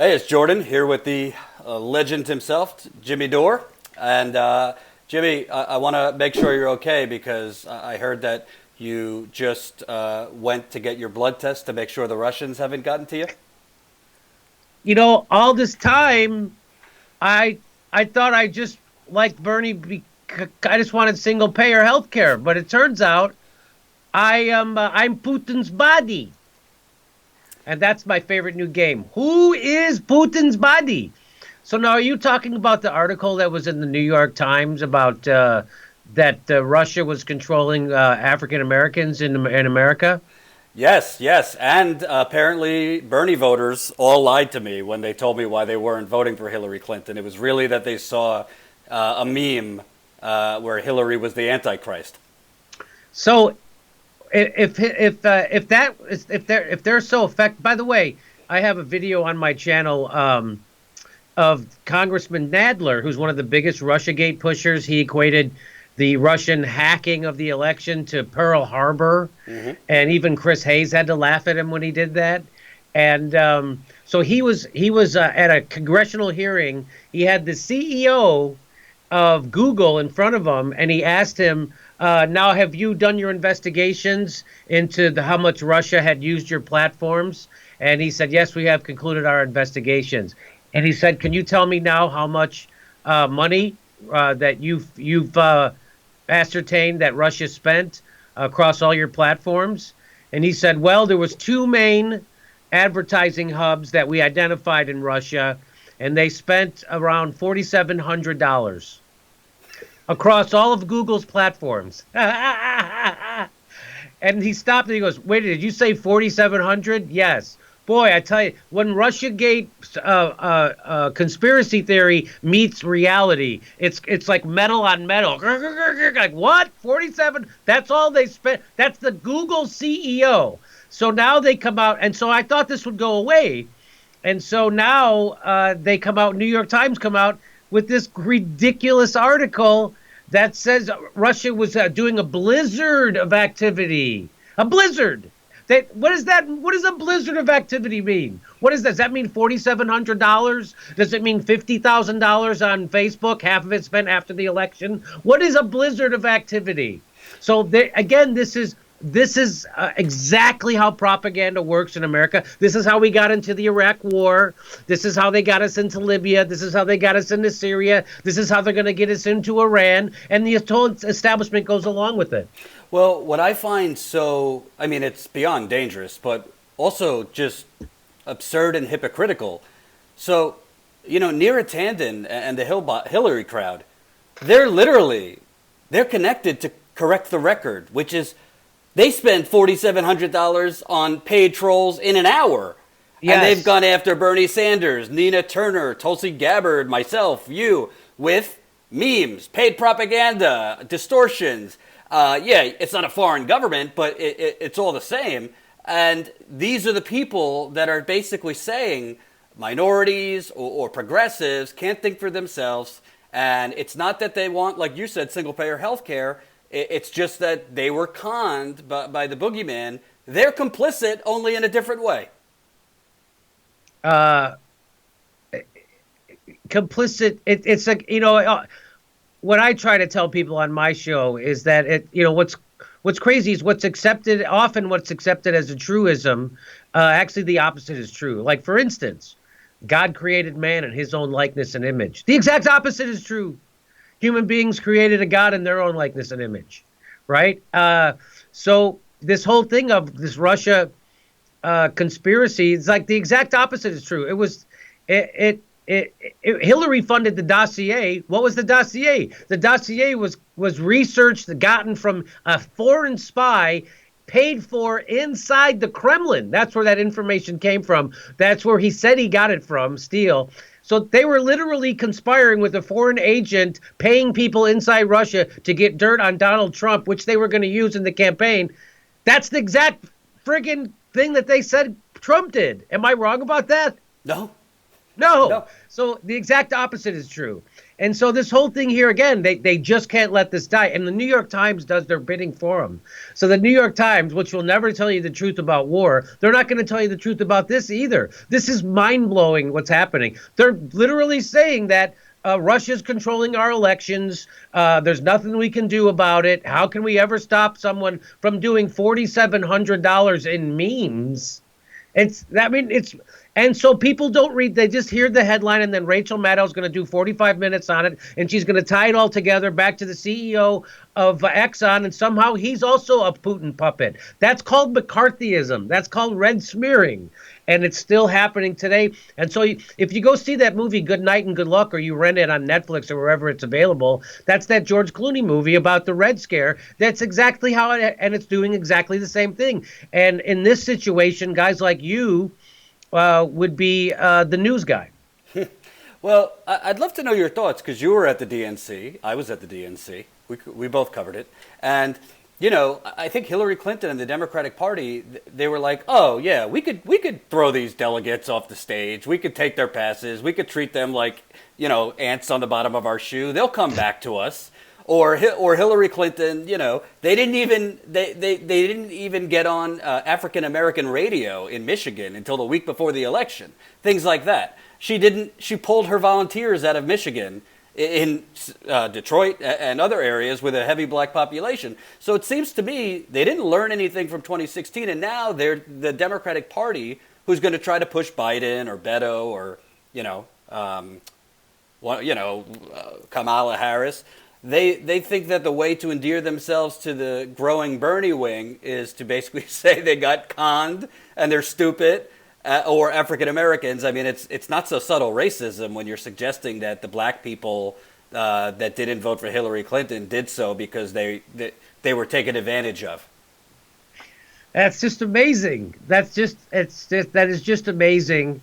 Hey, it's Jordan here with the legend himself, Jimmy Dore. And Jimmy, I want to make sure you're okay because I heard that you just went to get your blood test to make sure the Russians haven't gotten to you. All this time, I I thought I just liked Bernie. I just wanted single payer health care, but it turns out I'm Putin's body, and that's my favorite new game. Who is Putin's body? So now, are you talking about the article that was in the New York Times about that Russia was controlling African Americans in America? Yes, yes. And apparently, Bernie voters all lied to me when they told me why they weren't voting for Hillary Clinton. It was really that they saw a meme where Hillary was the Antichrist. So if they're so effective. By the way, I have a video on my channel of Congressman Nadler, who's one of the biggest RussiaGate pushers. He equated the Russian hacking of the election to Pearl Harbor, and even Chris Hayes had to laugh at him when he did that. And so he was at a congressional hearing. He had the CEO of Google in front of him, and he asked him, "Now, have you done your investigations into how much Russia had used your platforms?" And he said, "Yes, we have concluded our investigations." And he said, "Can you tell me now how much money that you've ascertained that Russia spent across all your platforms?" And he said, "Well, there was two main advertising hubs that we identified in Russia, and they spent around $4,700 across all of Google's platforms." And he stopped and he goes, "Wait, did you say 4,700? Yes." Boy, I tell you, when RussiaGate conspiracy theory meets reality, it's like metal on metal. Like, what? 47? That's all they spent. That's the Google CEO. So now they come out, and so I thought this would go away. And so now they come out, New York Times come out with this ridiculous article that says Russia was doing a blizzard of activity. A blizzard. What is that? What does a blizzard of activity mean? What is that? Does that mean $4,700? Does it mean $50,000 on Facebook? Half of it spent after the election. What is a blizzard of activity? So again, this is exactly how propaganda works in America. This is how we got into the Iraq War. This is how they got us into Libya. This is how they got us into Syria. This is how they're going to get us into Iran. And the whole establishment goes along with it. Well, what I find I mean, it's beyond dangerous, but also just absurd and hypocritical. So, Neera Tanden and the Hillary crowd, they're connected to correct the record, which is they spend $4,700 on paid trolls in an hour. Yes. And they've gone after Bernie Sanders, Nina Turner, Tulsi Gabbard, myself, you, with memes, paid propaganda, distortions. Yeah, it's not a foreign government, but it's all the same. And these are the people that are basically saying minorities or progressives can't think for themselves. And it's not that they want, like you said, single-payer health care. It's just that they were conned by the boogeyman. They're complicit, only in a different way. Complicit. It's like, what I try to tell people on my show is that what's crazy is what's accepted as a truism. Actually, the opposite is true. Like, for instance, God created man in his own likeness and image. The exact opposite is true. Human beings created a God in their own likeness and image, right? So this whole thing of this Russia conspiracy, it's like the exact opposite is true. Hillary funded the dossier. What was the dossier? The dossier was researched, gotten from a foreign spy, paid for inside the Kremlin. That's where that information came from. That's where he said he got it from, Steele. So they were literally conspiring with a foreign agent, paying people inside Russia to get dirt on Donald Trump, which they were going to use in the campaign. That's the exact friggin' thing that they said Trump did. Am I wrong about that? No. No. No. So the exact opposite is true. And so this whole thing here again, they just can't let this die. And the New York Times does their bidding for them. So the New York Times, which will never tell you the truth about war, they're not going to tell you the truth about this either. This is mind blowing what's happening. They're literally saying that Russia's controlling our elections. There's nothing we can do about it. How can we ever stop someone from doing $4,700 in memes? It's and so people don't read, they just hear the headline, and then Rachel Maddow's going to do 45 minutes on it, and she's going to tie it all together back to the CEO of Exxon, and somehow he's also a Putin puppet. That's called McCarthyism. That's called red smearing, and it's still happening today. And so if you go see that movie Good Night and Good Luck, or you rent it on Netflix or wherever it's available, that's that George Clooney movie about the Red Scare. That's exactly how and it's doing exactly the same thing. And in this situation, guys like you would be the news guy. Well, I'd love to know your thoughts, because you were at the DNC. I was at the DNC. We both covered it. And, you know, I think Hillary Clinton and the Democratic Party, they were like, oh, yeah, we could throw these delegates off the stage. We could take their passes. We could treat them like, you know, ants on the bottom of our shoe. They'll come back to us. Or Hillary Clinton, you know, they didn't even get on African American radio in Michigan until the week before the election. Things like that. She pulled her volunteers out of Michigan in Detroit and other areas with a heavy black population. So it seems to me they didn't learn anything from 2016, and now they're the Democratic Party who's going to try to push Biden or Beto or Kamala Harris. They think that the way to endear themselves to the growing Bernie wing is to basically say they got conned and they're stupid, or African Americans. I mean, it's not so subtle racism when you're suggesting that the black people that didn't vote for Hillary Clinton did so because they were taken advantage of. That's just amazing. That is just amazing.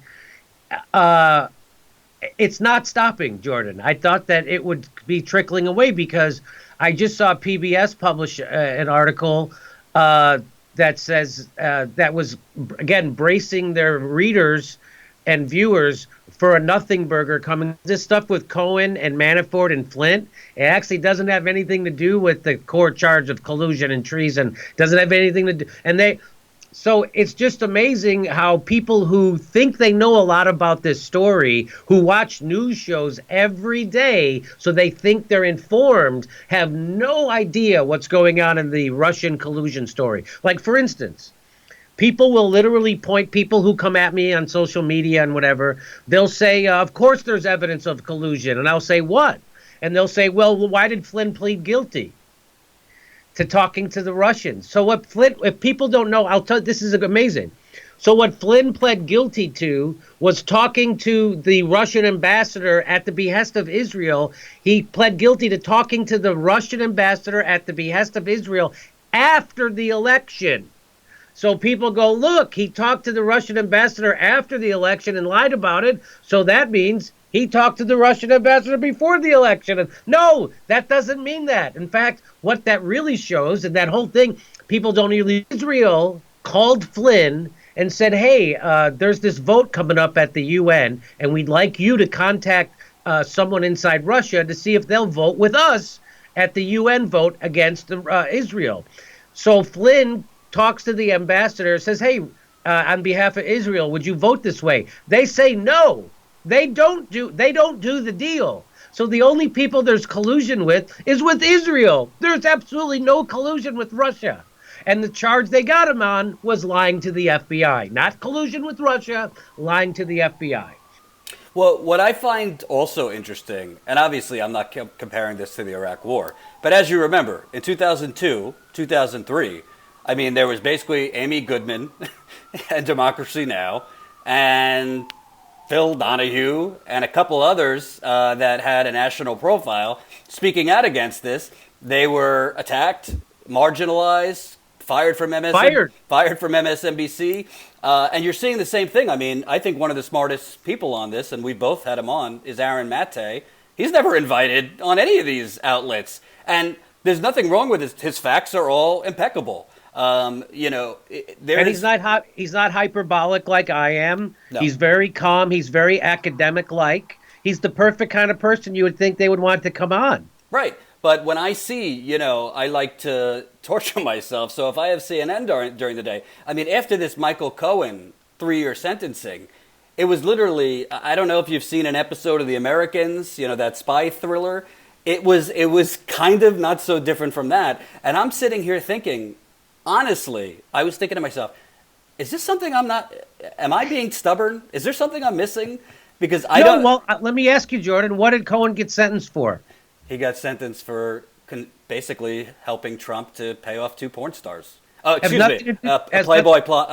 It's not stopping, Jordan. I thought that it would be trickling away, because I just saw PBS publish an article that says that was, again, bracing their readers and viewers for a nothing burger coming. This stuff with Cohen and Manafort and Flint, it actually doesn't have anything to do with the core charge of collusion and treason. Doesn't have anything to do. So it's just amazing how people who think they know a lot about this story, who watch news shows every day, so they think they're informed, have no idea what's going on in the Russian collusion story. Like, for instance, people will literally point, people who come at me on social media and whatever, they'll say, of course there's evidence of collusion. And I'll say, what? And they'll say, well, why did Flynn plead guilty to talking to the Russians? So what Flynn, if people don't know, I'll tell you, this is amazing. So what Flynn pled guilty to was talking to the Russian ambassador at the behest of Israel. He pled guilty to talking to the Russian ambassador at the behest of Israel after the election. So people go, look, he talked to the Russian ambassador after the election and lied about it. So that means he talked to the Russian ambassador before the election. And no, that doesn't mean that. In fact, what that really shows, and that whole thing, people don't even. Israel called Flynn and said, hey, there's this vote coming up at the UN, and we'd like you to contact someone inside Russia to see if they'll vote with us at the UN vote against Israel. So Flynn talks to the ambassador, says, hey, on behalf of Israel, would you vote this way? They say no. They don't do the deal. So the only people there's collusion with is with Israel. There's absolutely no collusion with Russia. And the charge they got him on was lying to the FBI. Not collusion with Russia, lying to the FBI. Well, what I find also interesting, and obviously I'm not comparing this to the Iraq War, but as you remember, in 2002, 2003, I mean, there was basically Amy Goodman and Democracy Now! And Phil Donahue and a couple others that had a national profile speaking out against this. They were attacked, marginalized, fired from MSNBC. And you're seeing the same thing. I mean, I think one of the smartest people on this, and we both had him on, is Aaron Maté. He's never invited on any of these outlets. And there's nothing wrong with his facts are all impeccable. And he's not hyperbolic like I am. No. He's very calm. He's very academic like. He's the perfect kind of person you would think they would want to come on. Right. But when I see, I like to torture myself. So if I have CNN during the day, I mean, after this Michael Cohen 3-year sentencing, it was literally, I don't know if you've seen an episode of The Americans, that spy thriller. It was kind of not so different from that. And I'm sitting here thinking, honestly, I was thinking to myself, is this something am I being stubborn? Is there something I'm missing? Because I don't. Well, let me ask you, Jordan, what did Cohen get sentenced for? He got sentenced for basically helping Trump to pay off 2 porn stars. Oh, excuse me, a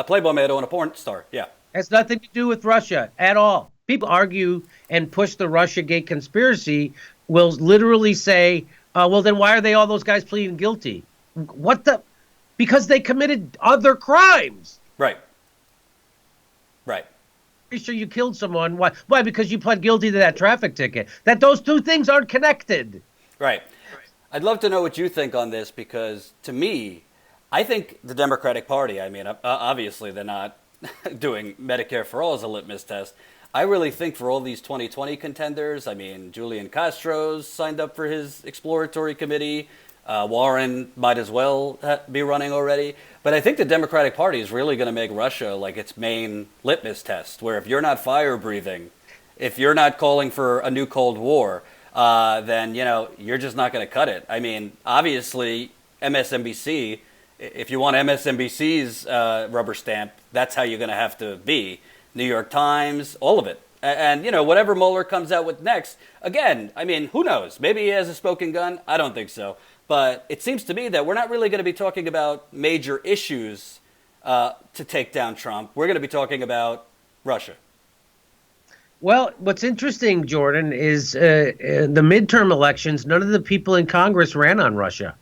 Playboy model and a porn star. Yeah, has nothing to do with Russia at all. People argue and push the RussiaGate conspiracy. Will literally say, well, then why are all those guys pleading guilty? Because they committed other crimes. Right. Right. Pretty sure you killed someone. Why? Because you pled guilty to that traffic ticket. That those two things aren't connected. Right. I'd love to know what you think on this, because to me, I think the Democratic Party, I mean, obviously they're not doing Medicare for All as a litmus test. I really think for all these 2020 contenders, I mean, Julian Castro's signed up for his exploratory committee. Warren might as well be running already. But I think the Democratic Party is really going to make Russia like its main litmus test, where if you're not fire breathing, if you're not calling for a new Cold War, then, you're just not going to cut it. I mean, obviously, MSNBC, if you want MSNBC's rubber stamp, that's how you're going to have to be. New York Times, all of it. And, whatever Mueller comes out with next, again, I mean, who knows? Maybe he has a smoking gun. I don't think so. But it seems to me that we're not really going to be talking about major issues to take down Trump. We're going to be talking about Russia. Well, what's interesting, Jordan, is the midterm elections, none of the people in Congress ran on Russia.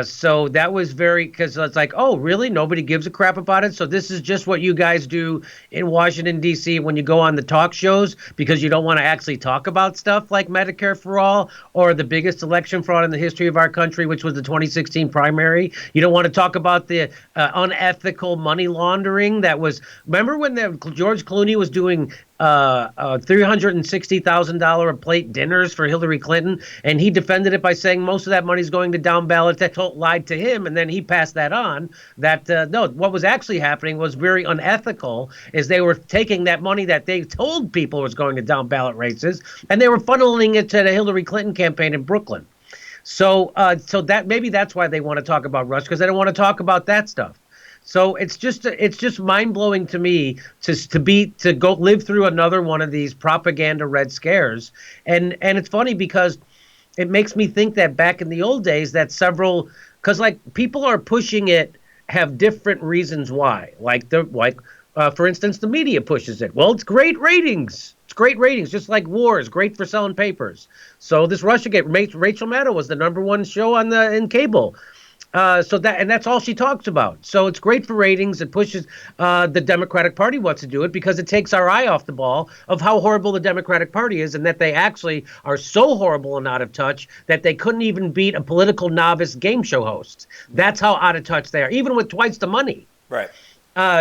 So that was because it's like, oh, really? Nobody gives a crap about it? So this is just what you guys do in Washington, D.C. when you go on the talk shows because you don't want to actually talk about stuff like Medicare for All or the biggest election fraud in the history of our country, which was the 2016 primary. You don't want to talk about the unethical money laundering that was. Remember when George Clooney was doing $360,000 a plate dinners for Hillary Clinton, and he defended it by saying most of that money's going to down ballot. That lied to him, and then he passed that on. No, what was actually happening was very unethical. Is they were taking that money that they told people was going to down ballot races, and they were funneling it to the Hillary Clinton campaign in Brooklyn. So that maybe that's why they want to talk about Russia, because they don't want to talk about that stuff. So it's just mind blowing to me to go live through another one of these propaganda red scares, and it's funny because it makes me think that back in the old days that because like people are pushing it have different reasons why, for instance the media pushes it. Well, it's great ratings. It's great ratings, just like war is great for selling papers. So this RussiaGate, Rachel Maddow was the #1 show in cable. That's all she talks about. So it's great for ratings. It pushes the Democratic Party wants to do it because it takes our eye off the ball of how horrible the Democratic Party is, and that they actually are so horrible and out of touch that they couldn't even beat a political novice game show host. That's how out of touch they are, even with twice the money. Right.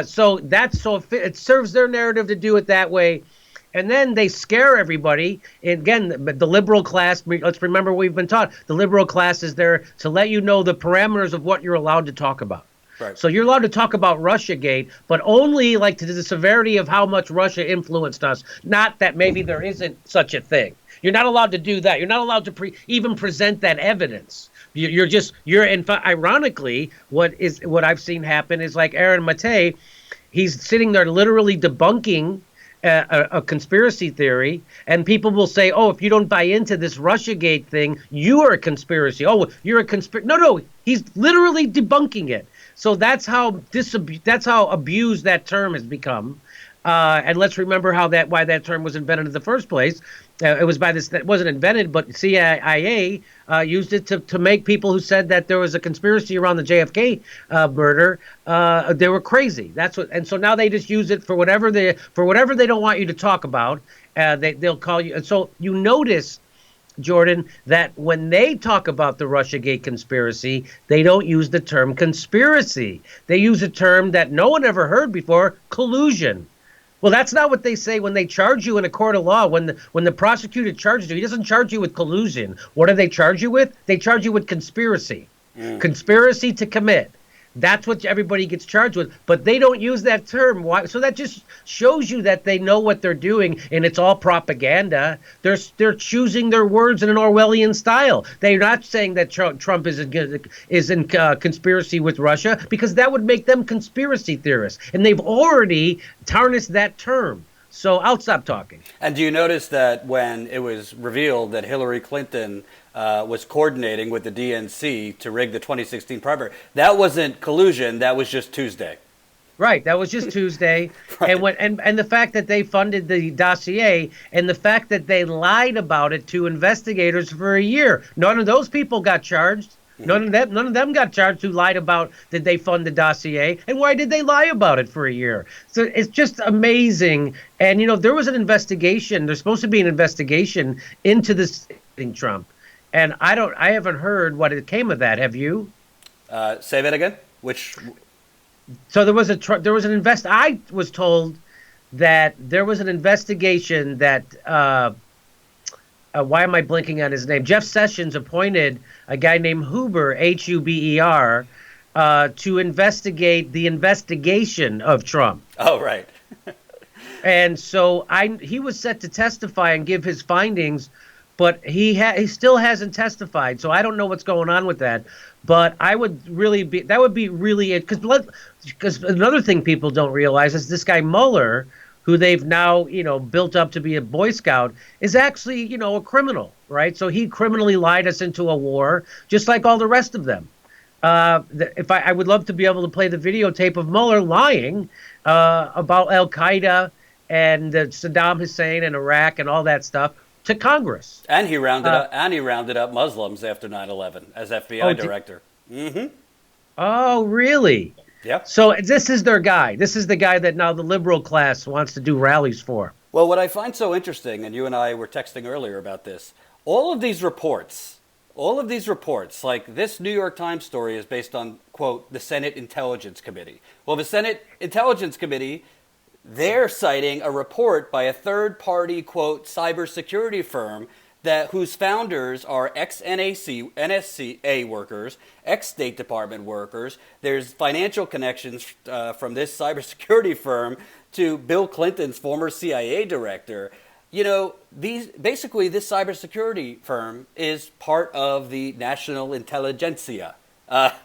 So it serves their narrative to do it that way. And then they scare everybody. And again, the liberal class, let's remember we've been taught, the liberal class is there to let you know the parameters of what you're allowed to talk about. Right. So you're allowed to talk about RussiaGate, but only to the severity of how much Russia influenced us, not that maybe there isn't such a thing. You're not allowed to do that. You're not allowed to even present that evidence. In fact, ironically, what I've seen happen is like Aaron Matei, he's sitting there literally debunking a conspiracy theory, and people will say, oh, if you don't buy into this RussiaGate thing, you are a conspiracy. Oh, you're a conspiracy. No, he's literally debunking it. So that's how abused that term has become. And let's remember why that term was invented in the first place. It was that wasn't invented, but CIA used it to make people who said that there was a conspiracy around the JFK murder. They were crazy. And so now they just use it for whatever they don't want you to talk about. They'll call you. And so you notice Jordan, that when they talk about the RussiaGate conspiracy, they don't use the term conspiracy. They use a term that no one ever heard before, collusion. Well, that's not what they say when they charge you in a court of law. When the prosecutor charges you, he doesn't charge you with collusion. What do they charge you with? They charge you with conspiracy. Conspiracy to commit. That's what everybody gets charged with, but they don't use that term. Why? So that just shows you that they know what they're doing, and it's all propaganda. They're choosing their words in an Orwellian style. They're not saying that Trump is in conspiracy with Russia, because that would make them conspiracy theorists, and they've already tarnished that term. So I'll stop talking. And do you notice that when it was revealed that Hillary Clinton was coordinating with the DNC to rig the 2016 primary, that wasn't collusion, that was just Tuesday. Right, that was just Tuesday. Right. And the fact that they funded the dossier, and the fact that they lied about it to investigators for a year. None of those people got charged. None of them got charged who lied about did they fund the dossier, and why did they lie about it for a year? So it's just amazing. And there was an investigation. There's supposed to be an investigation into this Trump, and I haven't heard what it came of that. Have you? Say that again. Which? So I was told that there was an investigation that. Why am I blinking on his name? Jeff Sessions appointed a guy named Huber, Huber, to investigate the investigation of Trump. Oh, right. And so he was set to testify and give his findings, but he still hasn't testified. So I don't know what's going on with that. But that would be really because another thing people don't realize is this guy Mueller, who they've now, built up to be a Boy Scout, is actually, a criminal, right? So he criminally lied us into a war, just like all the rest of them. I would love to be able to play the videotape of Mueller lying about Al Qaeda and Saddam Hussein and Iraq and all that stuff to Congress. And he rounded up Muslims after 9/11 as FBI director. Oh, really? Yeah. So this is their guy. This is the guy that now the liberal class wants to do rallies for. Well, what I find so interesting, and you and I were texting earlier about this, all of these reports, like this New York Times story is based on, quote, the Senate Intelligence Committee. Well, the Senate Intelligence Committee, they're citing a report by a third-party, quote, cybersecurity firm whose founders are ex-NSA workers, ex-State Department workers. There's financial connections from this cybersecurity firm to Bill Clinton's former CIA director. This cybersecurity firm is part of the National Intelligentsia. What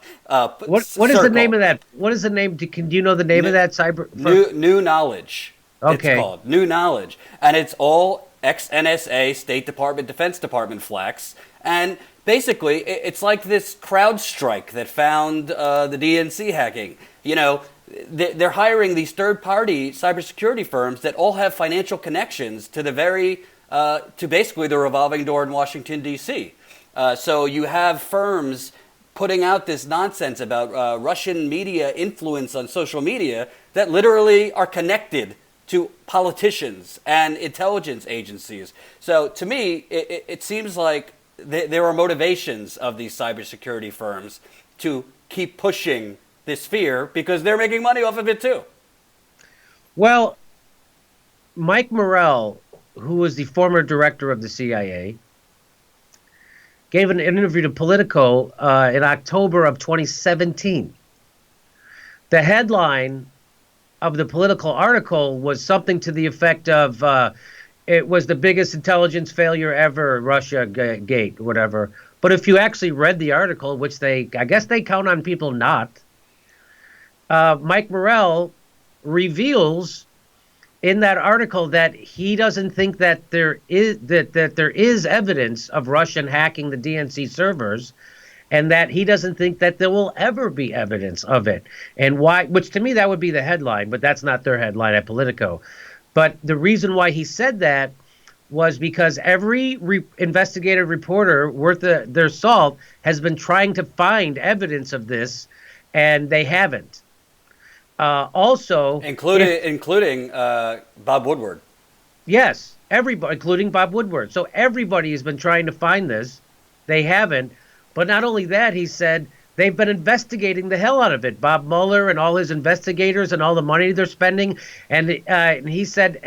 is the name of that? What is the name? Do you know the name of that cyber firm? New Knowledge. Okay. It's called New Knowledge, and it's all ex-NSA, State Department, Defense Department flex. And basically, it's like this CrowdStrike that found the DNC hacking. They're hiring these third-party cybersecurity firms that all have financial connections to to basically the revolving door in Washington, D.C. So you have firms putting out this nonsense about Russian media influence on social media that literally are connected to politicians and intelligence agencies. So to me, it seems like there are motivations of these cybersecurity firms to keep pushing this fear because they're making money off of it too. Well, Mike Morrell, who was the former director of the CIA, gave an interview to Politico in October of 2017. The headline of the Political article was something to the effect of it was the biggest intelligence failure ever, RussiaGate, whatever. But if you actually read the article, which I guess they count on people not, Mike Morrell reveals in that article that he doesn't think that there is evidence of Russian hacking the DNC servers, and that he doesn't think that there will ever be evidence of it. And why? Which to me that would be the headline, but that's not their headline at Politico. But the reason why he said that was because every investigative reporter worth their salt has been trying to find evidence of this, and they haven't. Also, including Bob Woodward. Yes, everybody, including Bob Woodward. So everybody has been trying to find this. They haven't. But not only that, he said they've been investigating the hell out of it. Bob Mueller and all his investigators and all the money they're spending. And he said,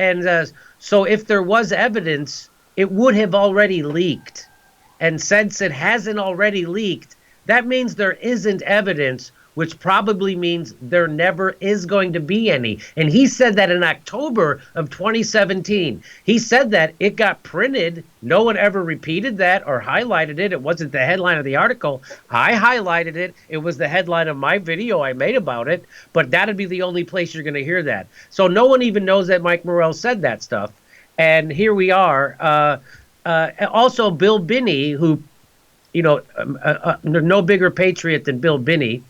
so if there was evidence, it would have already leaked. And since it hasn't already leaked, that means there isn't evidence, which probably means there never is going to be any. And he said that in October of 2017. He said that it got printed. No one ever repeated that or highlighted it. It wasn't the headline of the article. I highlighted it. It was the headline of my video I made about it. But that'd be the only place you're going to hear that. So no one even knows that Mike Morrell said that stuff. And here we are. Also, Bill Binney, who, no bigger patriot than Bill Binney,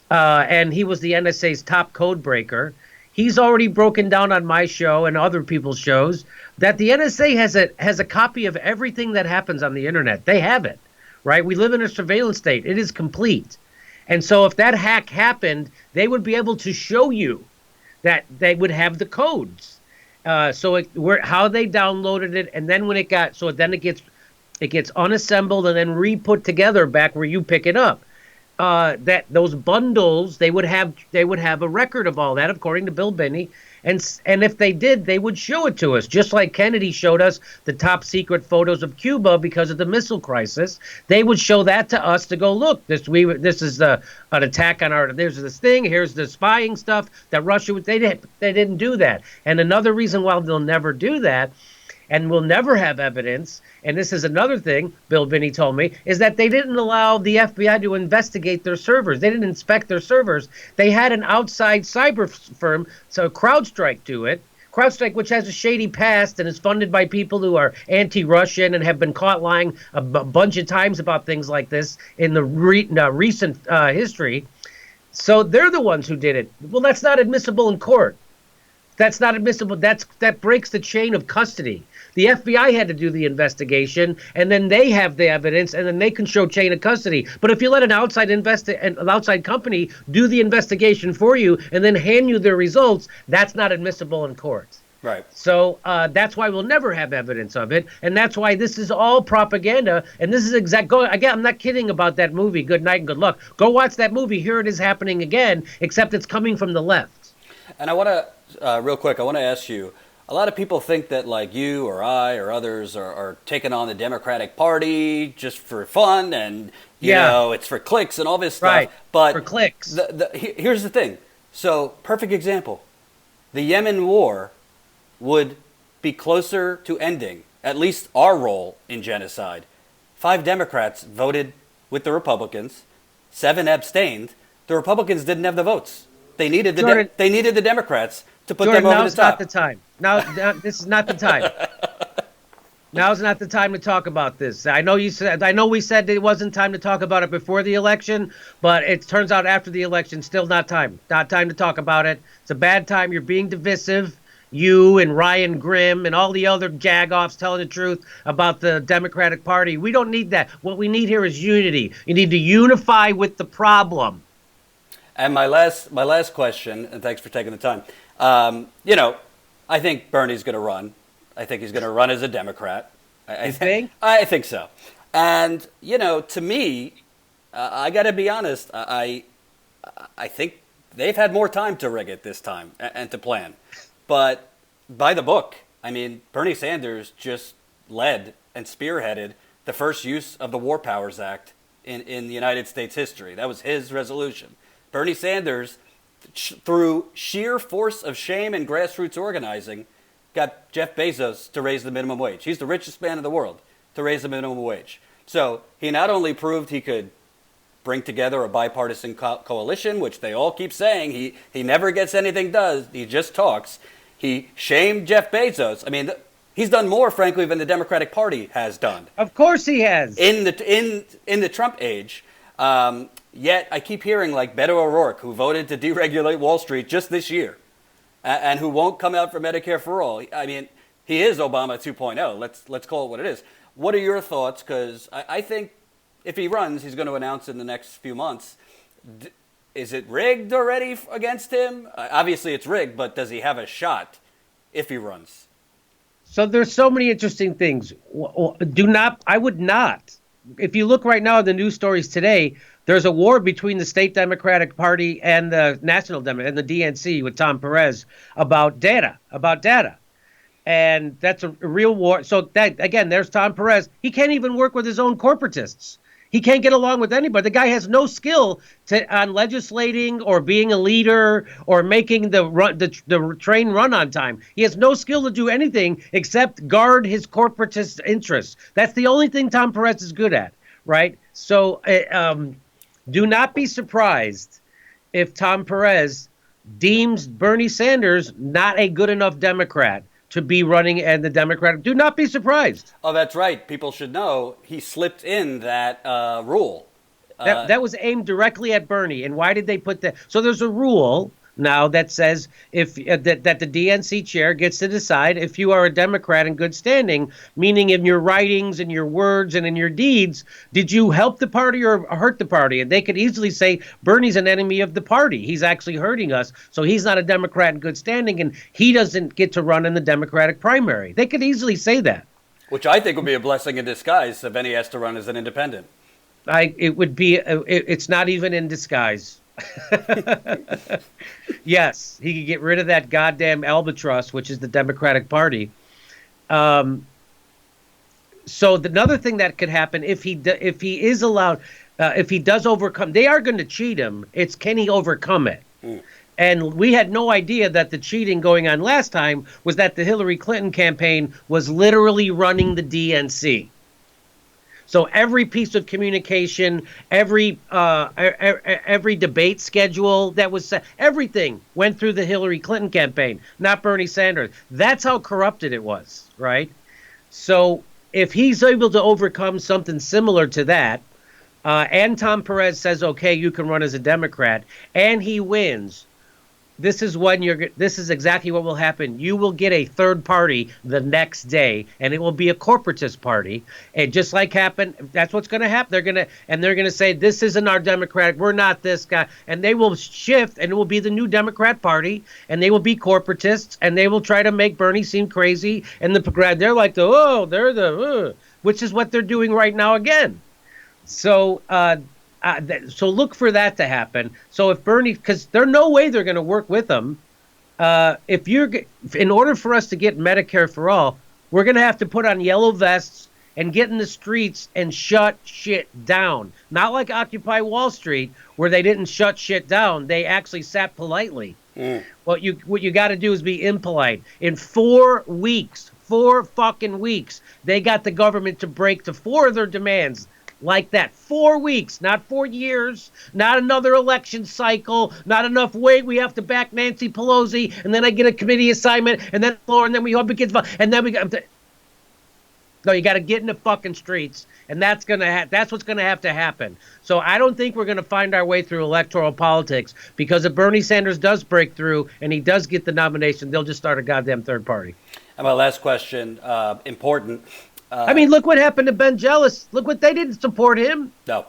and he was the NSA's top code breaker. He's already broken down on my show and other people's shows that the NSA has a copy of everything that happens on the internet. They have it, right? We live in a surveillance state. It is complete. And so if that hack happened, they would be able to show you that they would have the codes. How they downloaded it, and then when it gets unassembled and then re-put together back where you pick it up. That those bundles, they would have a record of all that, according to Bill Binney, and if they did, they would show it to us, just like Kennedy showed us the top secret photos of Cuba because of the missile crisis. They would show that to us to go, look, this is an attack on our. There's this thing. Here's the spying stuff that Russia. They didn't do that, and another reason why they'll never do that. And will never have evidence, and this is another thing Bill Binney told me, is that they didn't allow the FBI to investigate their servers. They didn't inspect their servers. They had an outside cyber firm, so CrowdStrike do it. CrowdStrike, which has a shady past and is funded by people who are anti-Russian and have been caught lying a bunch of times about things like this in the recent history. So they're the ones who did it. Well, that's not admissible in court. That's not admissible. That breaks the chain of custody. The FBI had to do the investigation, and then they have the evidence, and then they can show chain of custody. But if you let an outside company do the investigation for you and then hand you their results, that's not admissible in court. Right. So that's why we'll never have evidence of it, and that's why this is all propaganda. And this is again, I'm not kidding about that movie, Good Night and Good Luck. Go watch that movie. Here it is happening again, except it's coming from the left. And I want to, real quick, I want to ask you, a lot of people think that like you or I or others are taking on the Democratic Party just for fun and, you know, it's for clicks and all this stuff. Right, but for clicks. Here's the thing. So, perfect example. The Yemen war would be closer to ending, at least our role in genocide. 5 Democrats voted with the Republicans. 7 abstained. The Republicans didn't have the votes. They needed the Democrats to put them over the top. Now's not the time. Now, this is not the time. Now's not the time to talk about this. I know we said it wasn't time to talk about it before the election, but it turns out after the election, still not time. Not time to talk about it. It's a bad time. You're being divisive. You and Ryan Grimm and all the other jagoffs telling the truth about the Democratic Party. We don't need that. What we need here is unity. You need to unify with the problem. And my last question, and thanks for taking the time. I think Bernie's going to run. I think he's going to run as a Democrat. I think so. And, to me, I got to be honest, I think they've had more time to rig it this time and to plan. But by the book, I mean, Bernie Sanders just led and spearheaded the first use of the War Powers Act in the United States history. That was his resolution. Bernie Sanders, through sheer force of shame and grassroots organizing, got Jeff Bezos to raise the minimum wage. He's the richest man in the world to raise the minimum wage. So he not only proved he could bring together a bipartisan coalition, which they all keep saying he never gets anything done, he just talks. He shamed Jeff Bezos. I mean, he's done more, frankly, than the Democratic Party has done. Of course he has. In the Trump age. Yet I keep hearing like Beto O'Rourke, who voted to deregulate Wall Street just this year, and who won't come out for Medicare for all. I mean, he is Obama 2.0. Let's call it what it is. What are your thoughts? Because I think if he runs, he's going to announce in the next few months. Is it rigged already against him? Obviously it's rigged, but does he have a shot if he runs? So there's so many interesting things. I would not. If you look right now at the news stories today, there's a war between the state Democratic Party and the National Democrat and the DNC with Tom Perez about data. And that's a real war. So that again, there's Tom Perez. He can't even work with his own corporatists. He can't get along with anybody. The guy has no skill on legislating or being a leader or making the train run on time. He has no skill to do anything except guard his corporatist interests. That's the only thing Tom Perez is good at, right? So do not be surprised if Tom Perez deems Bernie Sanders not a good enough Democrat to be running and the Democratic. Do not be surprised. Oh, that's right. People should know he slipped in that rule. That was aimed directly at Bernie. And why did they put that? So there's a rule now that says if that the DNC chair gets to decide if you are a Democrat in good standing, meaning in your writings and your words and in your deeds, did you help the party or hurt the party? And they could easily say Bernie's an enemy of the party. He's actually hurting us. So he's not a Democrat in good standing and he doesn't get to run in the Democratic primary. They could easily say that. Which I think would be a blessing in disguise if any has to run as an independent. It would be. It's not even in disguise. Yes, he could get rid of that goddamn albatross, which is the Democratic Party. So another thing that could happen if he is allowed, if he does overcome, they are going to cheat him. It's can he overcome it? And we had no idea that the cheating going on last time was that the Hillary Clinton campaign was literally running the DNC. So every piece of communication, every debate schedule that was set, everything went through the Hillary Clinton campaign, not Bernie Sanders. That's how corrupted it was, right? So if he's able to overcome something similar to that, and Tom Perez says, okay, you can run as a Democrat, and he wins, this is exactly what will happen. You will get a third party the next day, and it will be a corporatist party. And just like happened, that's what's going to happen. They're going to say, this isn't our Democratic. We're not this guy. And they will shift, and it will be the new Democrat Party, and they will be corporatists, and they will try to make Bernie seem crazy. And they're like, which is what they're doing right now again. So, so look for that to happen. So if Bernie, because there's no way they're going to work with them. In order for us to get Medicare for all, we're going to have to put on yellow vests and get in the streets and shut shit down. Not like Occupy Wall Street, where they didn't shut shit down. They actually sat politely. What you got to do is be impolite. In 4 weeks, 4 fucking weeks, they got the government to break to 4 of their demands. Like that. 4 weeks, not 4 years, not another election cycle, not enough wait. We have to back Nancy Pelosi, and then I get a committee assignment, and then we hope it gets, and then we got. No, you got to get in the fucking streets, and that's what's gonna have to happen. So I don't think we're gonna find our way through electoral politics because if Bernie Sanders does break through and he does get the nomination, they'll just start a goddamn third party. And my last question, important. I mean, look what happened to Ben Jealous. Look what they didn't support him. No.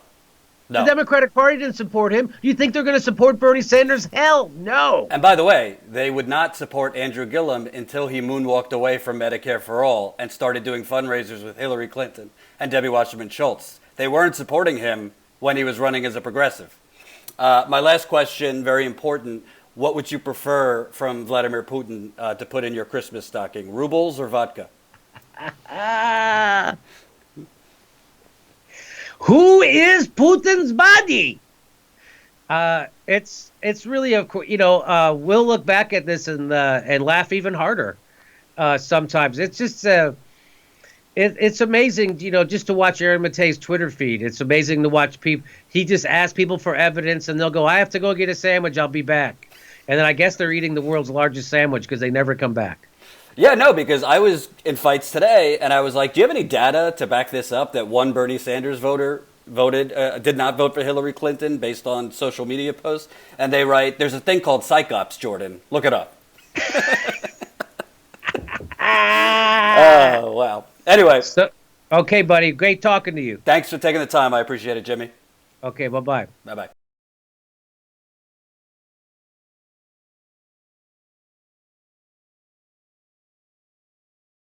The Democratic Party didn't support him. You think they're going to support Bernie Sanders? Hell no. And by the way, they would not support Andrew Gillum until he moonwalked away from Medicare for All and started doing fundraisers with Hillary Clinton and Debbie Wasserman Schultz. They weren't supporting him when he was running as a progressive. My last question, very important. What would you prefer from Vladimir Putin to put in your Christmas stocking, rubles or vodka? Who is Putin's body? It's really we'll look back at this and laugh even harder. Sometimes it's just it's amazing, just to watch Aaron Matei's Twitter feed. It's amazing to watch people. He just asks people for evidence, and they'll go, "I have to go get a sandwich. I'll be back." And then I guess they're eating the world's largest sandwich because they never come back. Yeah, no, because I was in fights today, and I was like, do you have any data to back this up that one Bernie Sanders voter did not vote for Hillary Clinton based on social media posts? And they write, there's a thing called psychops, Jordan. Look it up. Oh, wow. Anyway. Okay, buddy. Great talking to you. Thanks for taking the time. I appreciate it, Jimmy. Okay, bye-bye. Bye-bye.